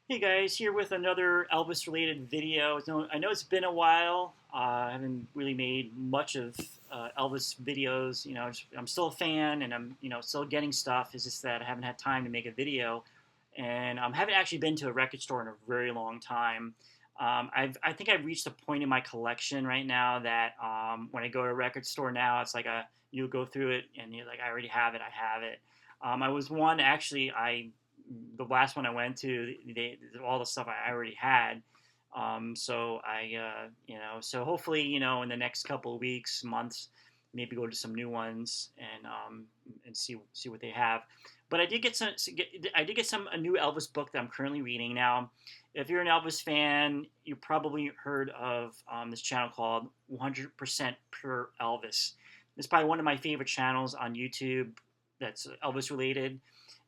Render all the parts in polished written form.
Hey guys, here with another Elvis related video. I know it's been a while. I haven't really made much of Elvis videos. I'm still a fan and I'm still getting stuff. It's just that I haven't had time to make a video, and I haven't actually been to a record store in a very long time. I think I've reached a point in my collection right now that when I go to a record store now, it's like you go through it and you're like, I already have it. I have it. I was one actually. The last one I went to, all the stuff I already had. So hopefully, in the next couple of weeks, months, maybe go to some new ones and see what they have. But I did get a new Elvis book that I'm currently reading now. If you're an Elvis fan, you probably heard of this channel called 100% Pure Elvis. It's probably one of my favorite channels on YouTube that's Elvis related,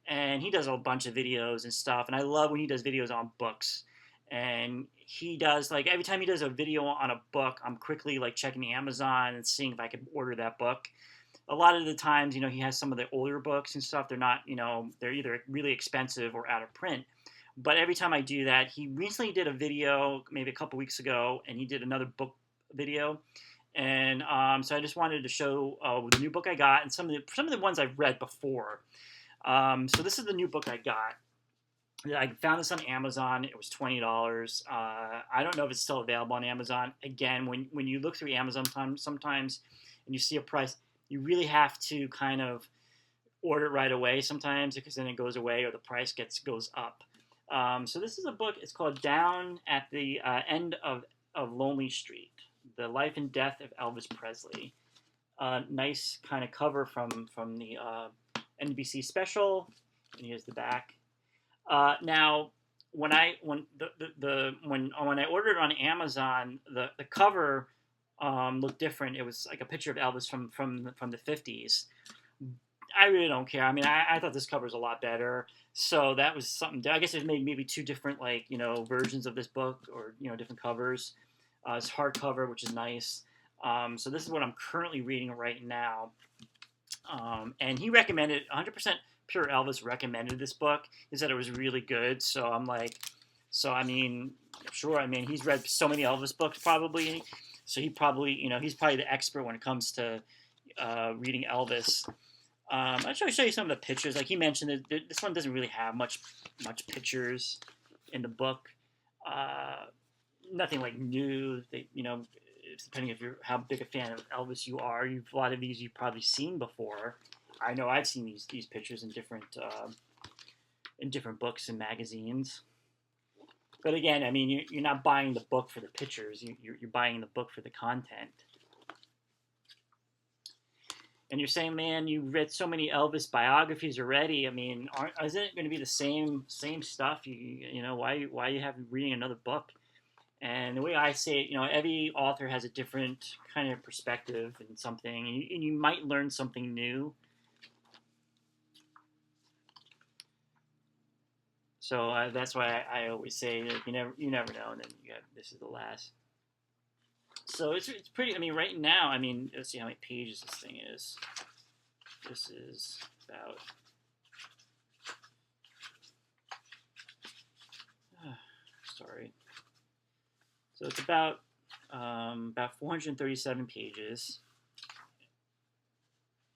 and he does a bunch of videos and stuff, and I love when he does videos on books. And he does, like, every time he does a video on a book, I'm quickly like checking the Amazon and seeing if I can order that book. A lot of the times, he has some of the older books and stuff. They're not, they're either really expensive or out of print. But every time I do that, he recently did a video maybe a couple weeks ago, and he did another book video. And so I just wanted to show the new book I got and some of the ones I've read before. So this is the new book I got. I found this on Amazon. It was $20. I don't know if it's still available on Amazon. Again, when you look through Amazon sometimes and you see a price, you really have to kind of order it right away sometimes, because then it goes away or the price goes up. So this is a book. It's called Down at the End of Lonely Street: The Life and Death of Elvis Presley. Nice kind of cover from the NBC special, and here's the back. Now, when I ordered it on Amazon, the cover looked different. It was like a picture of Elvis from the 50s. I really don't care. I mean, I thought this cover was a lot better. So that was something. I guess it made maybe two different versions of this book, or different covers. It's hardcover, which is nice. So this is what I'm currently reading right now. And he recommended 100% Pure Elvis recommended this book. He said it was really good. So I'm like, I mean, sure. I mean, he's read so many Elvis books probably. So he's probably the expert when it comes to reading Elvis. I'll show you some of the pictures. Like he mentioned, this one doesn't really have much pictures in the book. Nothing like new. Depending if you're how big a fan of Elvis you are, a lot of these you've probably seen before. I know I've seen these pictures in different books and magazines. But again, I mean, you're not buying the book for the pictures. You're buying the book for the content. And you're saying, man, you read so many Elvis biographies already. I mean, isn't it going to be the same stuff? Why are you reading another book? And the way I say it, every author has a different kind of perspective and something, and you might learn something new. So that's why I always say that you never know. And then this is the last. So it's pretty. I mean, right now, I mean, let's see how many pages this thing is. This is about. Sorry. So it's about 437 pages.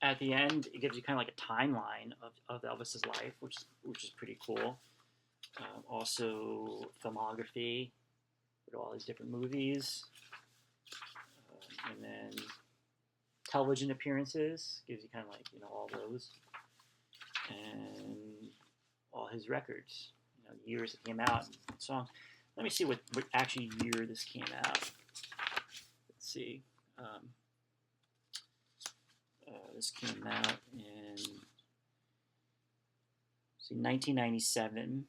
At the end, it gives you kind of like a timeline of Elvis's life, which is pretty cool. Also, filmography with all his different movies, and then television appearances gives you kind of like all those, and all his records, years it came out, and songs. Let me see what actually year this came out. Let's see. This came out in 1997.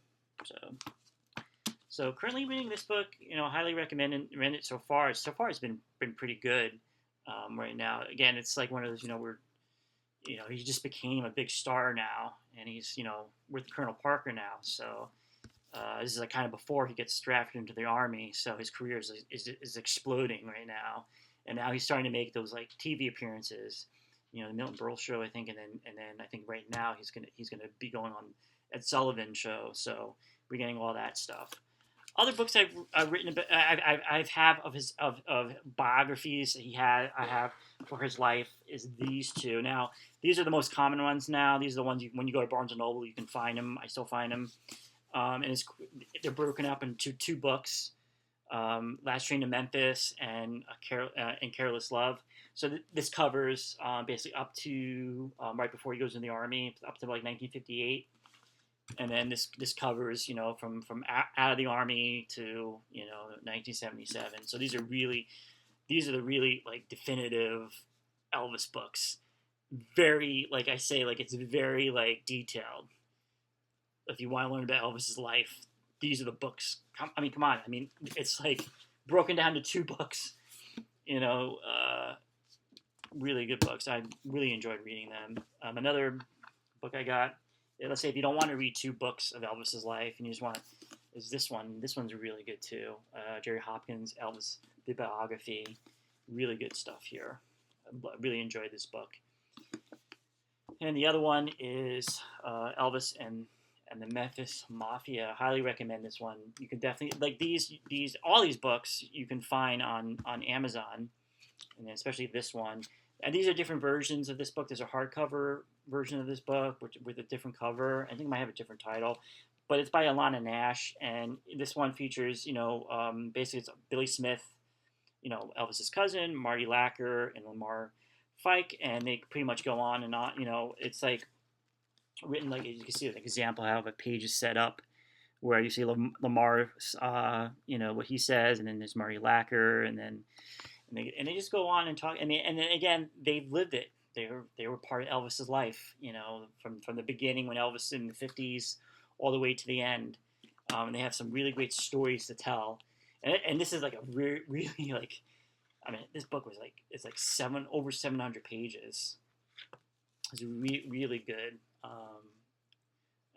So currently reading this book, highly recommend it so far. So far, it's been pretty good. Right now, again, it's like one of those, where he just became a big star now, and he's with Colonel Parker now. So. This is like kind of before he gets drafted into the army, so his career is exploding right now, and now he's starting to make those like TV appearances, the Milton Berle show, I think, and then I think right now he's gonna be going on Ed Sullivan show. So we're getting all that stuff. Other books I've written about, I've have of his of biographies that I have for his life is these two. Now these are the most common ones. Now these are the ones when you go to Barnes and Noble you can find them. I still find them, and they're broken up into two books. Last Train to Memphis and Careless Love. So this covers basically up to right before he goes in the army, up to like 1958, and then this covers from out of the army to 1977. So these are the really like definitive Elvis books. Very, like I say, like it's very like detailed. If you want to learn about Elvis's life, these are the books. I mean, come on. I mean, it's like broken down to two books. Really good books. I really enjoyed reading them. Another book I got. Let's say if you don't want to read two books of Elvis's life and you just want, is this one. This one's really good too. Jerry Hopkins, Elvis, the biography. Really good stuff here. I really enjoyed this book. And the other one is Elvis and the Memphis Mafia. Highly recommend this one. You can definitely like all these books you can find on Amazon, and especially this one. And these are different versions of this book. There's a hardcover version of this book with a different cover. I think it might have a different title, but it's by Alana Nash, and this one features basically it's Billy Smith, Elvis's cousin, Marty Lacker, and Lamar Fike, and they pretty much go on and on. It's like written like you can see an example how the page is set up, where you see Lamar, what he says, and then there's Marty Lacker, and they just go on and talk, and then again they've lived it. They were part of Elvis's life, from the beginning when Elvis in the 50s all the way to the end, and they have some really great stories to tell. And this is like a really like, I mean, this book was like it's like over 700 pages. It's really good.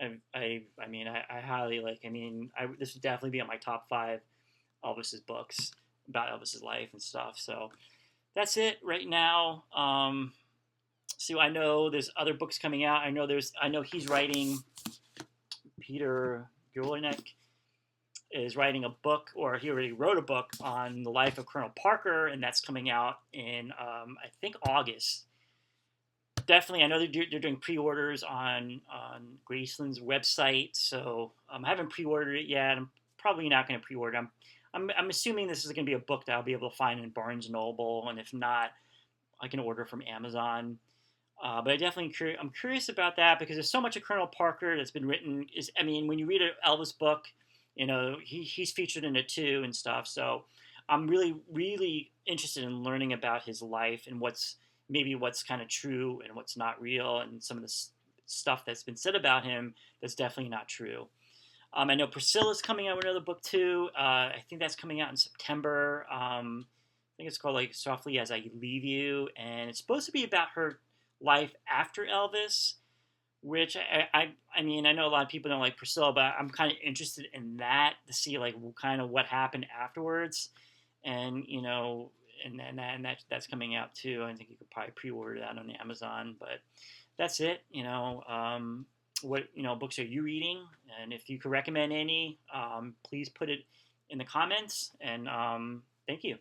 I mean, I highly like. I mean, this would definitely be on my top 5 Elvis's books about Elvis's life and stuff. So that's it right now. So I know there's other books coming out. I know he's writing. Peter Gurlinek is writing a book, or he already wrote a book on the life of Colonel Parker, and that's coming out in I think August. Definitely, I know they're doing pre-orders on Graceland's website, so I haven't pre-ordered it yet. I'm probably not going to pre-order it. I'm assuming this is going to be a book that I'll be able to find in Barnes and Noble, and if not, I can order from Amazon. But I'm curious about that because there's so much of Colonel Parker that's been written. I mean, when you read an Elvis book, he's featured in it too and stuff. So I'm really, really interested in learning about his life and what's kind of true and what's not real, and some of the stuff that's been said about him that's definitely not true. I know Priscilla's coming out with another book too. I think that's coming out in September. I think it's called like Softly as I Leave You, and it's supposed to be about her life after Elvis, which I mean, I know a lot of people don't like Priscilla, but I'm kind of interested in that to see like kind of what happened afterwards, and that's coming out too. I think you could probably pre-order that on Amazon, but that's it. What books are you reading? And if you could recommend any, please put it in the comments. And thank you.